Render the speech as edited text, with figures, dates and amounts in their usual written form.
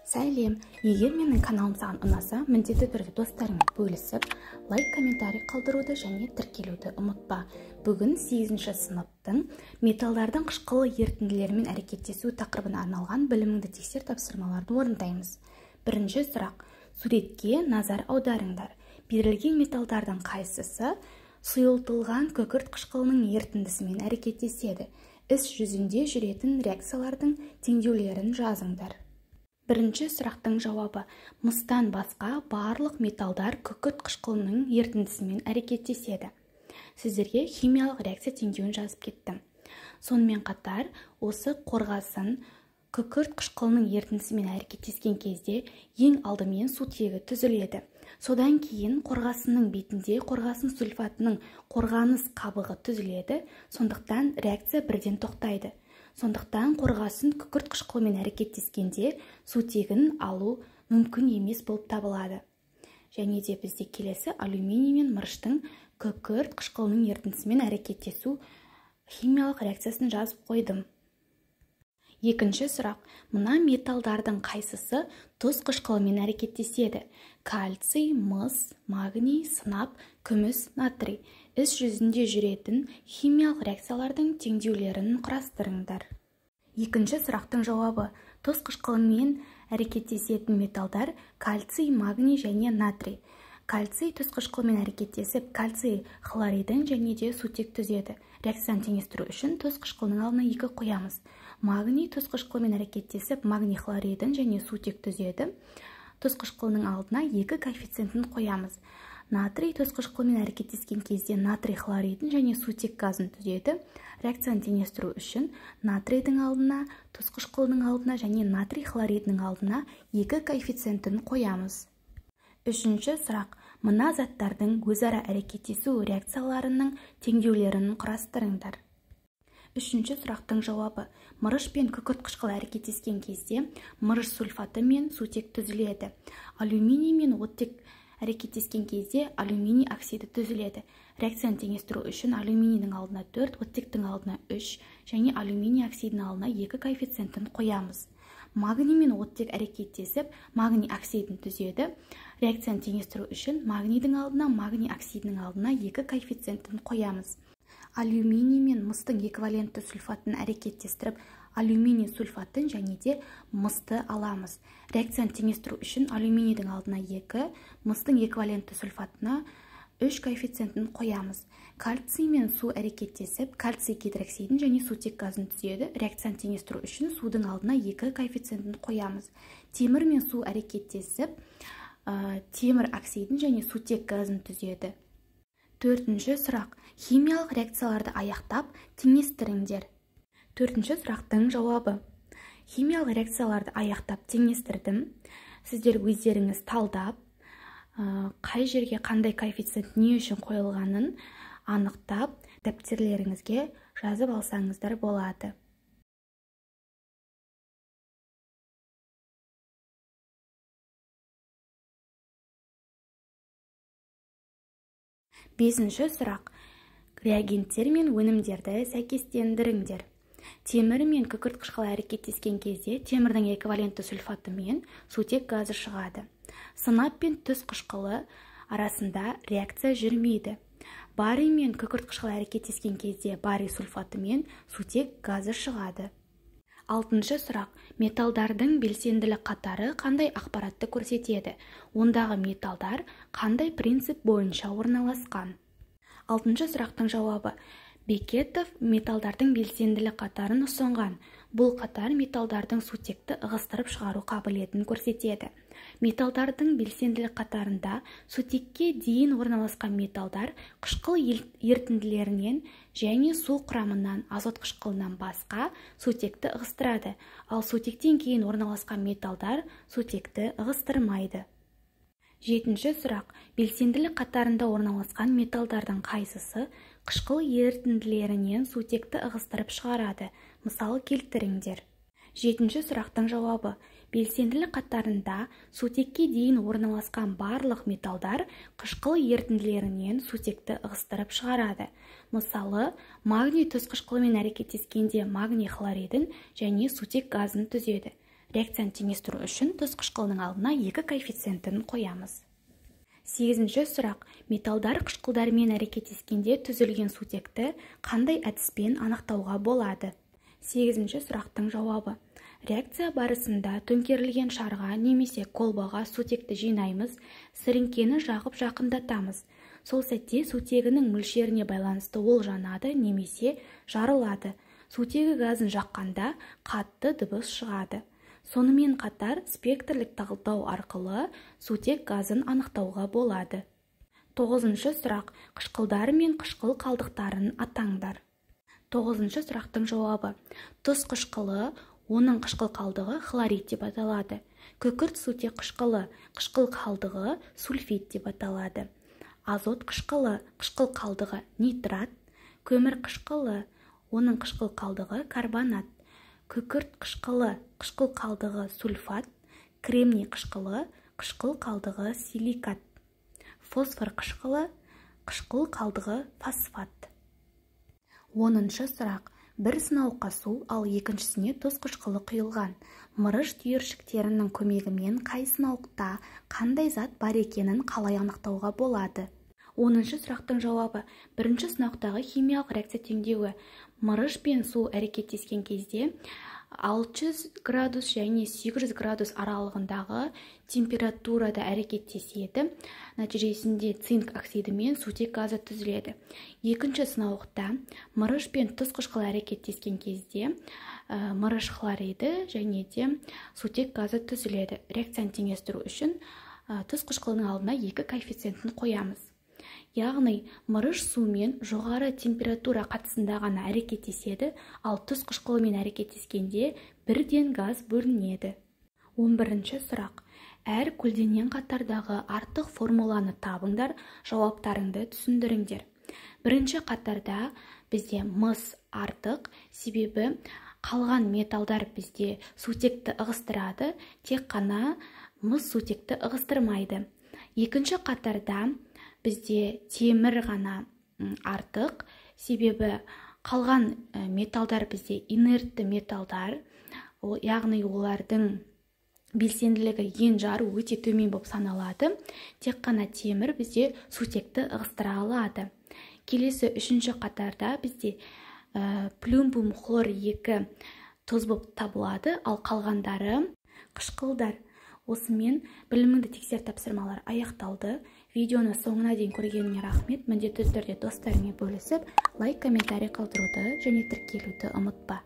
Сәлем, егер менің каналым саған ұнаса, міндетті түрде достарыңмен бөлісіп, лайк, комментарий қалдыруды және тіркелуді ұмытпа. Бүгін 8-ші сыныптың металдардың қышқылы ерітінділерімен әрекеттесу тақырыбына арналған біліміңді тексер тапсырмаларын орындаймыз. Бірінші сұрақ. Суретке назар аударыңдар. Берілген металдардың қайсысы сұйылтылған күкірт қышқылының ерітіндісімен әрекеттеседі? Іс жүзінде жүретін реакциялардың теңдеулерін жазыңдар. Бірінші сұрақтың жауабы: мыстан басқа барлық металдар күкірт қышқылының ерітіндісімен әрекеттеседі. Сіздерге химиялық реакция теңдеуін жазып кеттім. Сонымен қатар, осы қорғасын күкірт қышқылының ерітіндісімен әрекеттескен кезде ең алдымен сутегі түзіледі. Содан кейін қорғасынның бетінде қорғасын сульфатының қорғаныс қабығы түзіледі, сондықтан реакция бірден тоқтайды. Сондықтан қорғасын күкірт қышқылымен әрекеттескенде сутегін алу мүмкін емес болып табылады. Және де бізде келесі алюминий мен мырыштың күкірт қышқылының ерітіндісімен әрекеттесу химиялық реакциясын жазып қойдым. Екінші сұрақ. Мына металдардың қайсысы тұз қышқылымен әрекеттеседі? Кальций, мыс, магний, сынап, күміс, натрий. Іс жүзінде жүретін химиялық реакциялардың теңдеулерін құрастырыңдар. Екінші сұрақтың жауабы: тұз қышқылымен әрекеттесетін металдар кальций, магний және натрий. Кальций тұз қышқылымен әрекеттесіп, кальций хлоридін және де сутек түзеді. Реакцияны теңестіру үшін тұз қышқылының алдына 2 қоямыз. Магний тұз қышқылымен әрекеттесіп, магний хлоридін және сутек түзеді. Тұз қышқылының алдына 2 коэффициентін қоямыз. Натрий тұз қышқылымен әрекеттескен кезде натрий хлоридін және сутек газын түзеді. Реакцияны теңестіру үшін натрийдің алдына, тұз қышқылының алдына және натрий хлоридінің алдына 2 коэффициентін қоямыз. Үшінші сұрақ. Мына заттардың өзара әрекеттесу реакцияларының теңдеулерін құрастырыңдар. Үшінші сұрақтың жауабы: мырыш пен күкірт қышқылы әрекеттескен кезде мырыш сульфаты мен сутек түзіледі. Алюминий мен оттек әрекеттескен кезде алюминий оксиді түзіледі. Реакцияны теңестіру үшін алюминийдің алдына 4, оттектің алдына 3 және алюминий оксидінің алдына 2 коэффициентін қоямыз. Магний мен оттек әрекеттесіп, магний оксидін түзеді. Реакцияны теңестіру үшін магнийдің алдына, магний оксидінің алдына 2 коэффициентін қоямыз. Алюминий мен мыстың эквивалентті сульфатын әрекеттестіріп, алюминий сульфатын және де мысты аламыз. Реакцияны теңестіру үшін алюминийдің алдына 2, мыстың эквивалентті сульфатына 3 коэффициентін қоямыз. Кальций мен су әрекеттесіп, кальций гидроксидін және сутек газын түзеді. Реакцияны теңестіру үшін судың алдына 2 коэффициентін қоямыз. Темір мен су әрекеттесіп, темір оксидін және сутек газын түзеді. Төртінші сұрақ. Химиялық реакцияларды аяқтап теңестіріңдер. Төртінші сұрақтың жауабы: химиялық реакцияларды аяқтап теңестірдім. Сіздер өздеріңіз талдап, қай жерге қандай коэффициент не үшін қойылғанын анықтап, дәптерлеріңізге жазып алсаңыздар болады. Бесінші сұрақ. Реагенттер мен өнімдерді сәйкестендіріңдер. Темір мен күкірт қышқылы әрекеттескен кезде темірдің эквивалентті сульфаты мен сутек газы шығады. Сынап пен тұз қышқылы арасында реакция жүрмейді. Барий мен күкірт қышқылы әрекеттескен кезде барий сульфаты мен сутек газы шығады. Алтыншы сұрақ. Металдардың белсенділік қатары қандай ақпаратты көрсетеді? Ондағы металдар қандай принцип бойынша орналасқан? Алтыншы сұрақтың жауабы: Бекетов металдардың белсенділік қатарын ұсынған. Бұл қатар металдардың сутекті ығыстырып шығару қабілетін көрсетеді. Металдардың белсенділік қатарында сутекке дейін орналасқан металдар қышқыл ерітінділерінен және су құрамынан азот қышқылынан басқа сутекті ығыстырады, ал сутектен кейін орналасқан металдар сутекті ығыстырмайды. Жетінші сұрақ. Белсенділік қатарында орналасқан металдардың қайсысы қышқыл ерітінділерінен сутекті ығыстырып шығарады? Мысалы келтіріңдер. Жетінші сұрақтың жауабы: белсенділік қатарында сутекке дейін орналасқан барлық металдар қышқыл ерітінділерінен сутекті ығыстырып шығарады. Мысалы, магний тұз қышқылымен әрекеттескенде магний хлоридін және сутек газын түзеді. Реакцияны теңестіру үшін тұз қышқылының алдына 2 коэффициентін қоямыз. 8-ші сұрақ. Металдар қышқылдармен әрекеттескенде түзілген сутекті қандай әдіспен анықтауға болады? 8-ші сұрақтың жауабы. Реакция барысында төңкерілген шарға немесе колбаға сутекті жинаймыз, сіріңкені жағып жақындатамыз. Сол сәтте сутегінің мөлшеріне байланысты ол жанады немесе жарылады. Сутегі газын жаққанда қатты дыбыс шығады. Сонымен қатар спектрлік талдау арқылы сутек газын анықтауға болады. 9-ші сұрақ. Қышқылдар мен қышқыл қалдықтарын атаңдар. 9-ші сұрақтың жауабы. Тұз қышқылы, оның қышқыл қалдығы хлорид деп аталады. Күкірт сутек қышқылы, қышқыл қалдығы сульфид деп аталады. Азот қышқылы, қышқыл қалдығы нитрат. Көмір қышқылы, оның қышқыл қалдығы карбонат. Күкірт қышқылы, қышқыл қалдығы сульфат. Кремний қышқылы, қышқыл қалдығы силикат. Фосфор қышқылы, қышқыл қалдығы фосфат. 10-шы сұрақ. Бір сынауққа су, ал екіншісіне тұз қышқылы құйылған. Мырыш түйіршіктерінің көмегімен қай сынауқта қандай зат бар екенін қалай анықтауға болады? 10-шы сұрақтың жауабы. Бірінші сынақтағы химиялық реакция теңдеуі. Мырыш пен су әрекеттескен кезде 600 градус және 800 градус аралығындағы температурада әрекеттеседі. Нәтижесінде цинк оксиді мен сутек газы түзіледі. Екінші сынауқта мырыш пен тұз қышқылы әрекеттескен кезде мырыш хлориді және де сутек газы түзіледі. Реакцияны теңестіру үшін тұз қышқылының алдына 2 коэффициентін қоямыз. Яғни, мырыш сумен жоғары температура қатысында ғана әрекеттеседі, ал тұз қышқылымен әрекеттескенде бірден газ бөлінеді. 11-ші сұрақ. Әр көлденең қатардағы артық формуланы табыңдар, жауаптарыңды түсіндіріңдер. Бірінші қатарда бізде мыс артық, себебі қалған металдар бізде сутекті ығыстырады, тек қана мыс сутекті ығыстырмайды. Екінші қатарда бізде темір ғана артық, себебі қалған металдар бізде инертті металдар, яғни олардың белсенділігі енжар өте төмен болып саналады. Тек қана темір бізде сутекті ығыстыра алады. Келесі үшінші қатарда бізде плюмбум хлор 2 тұз болып табылады, ал қалғандары қышқылдар. Осымен біліміңді тексер тапсырмалар аяқталды. Видеоны соңына дейін көргеніңе рахмет. Міндетті түрде достарыңмен бөлісіп, лайк, комментарий қалдыруды және тіркелуді ұмытпа.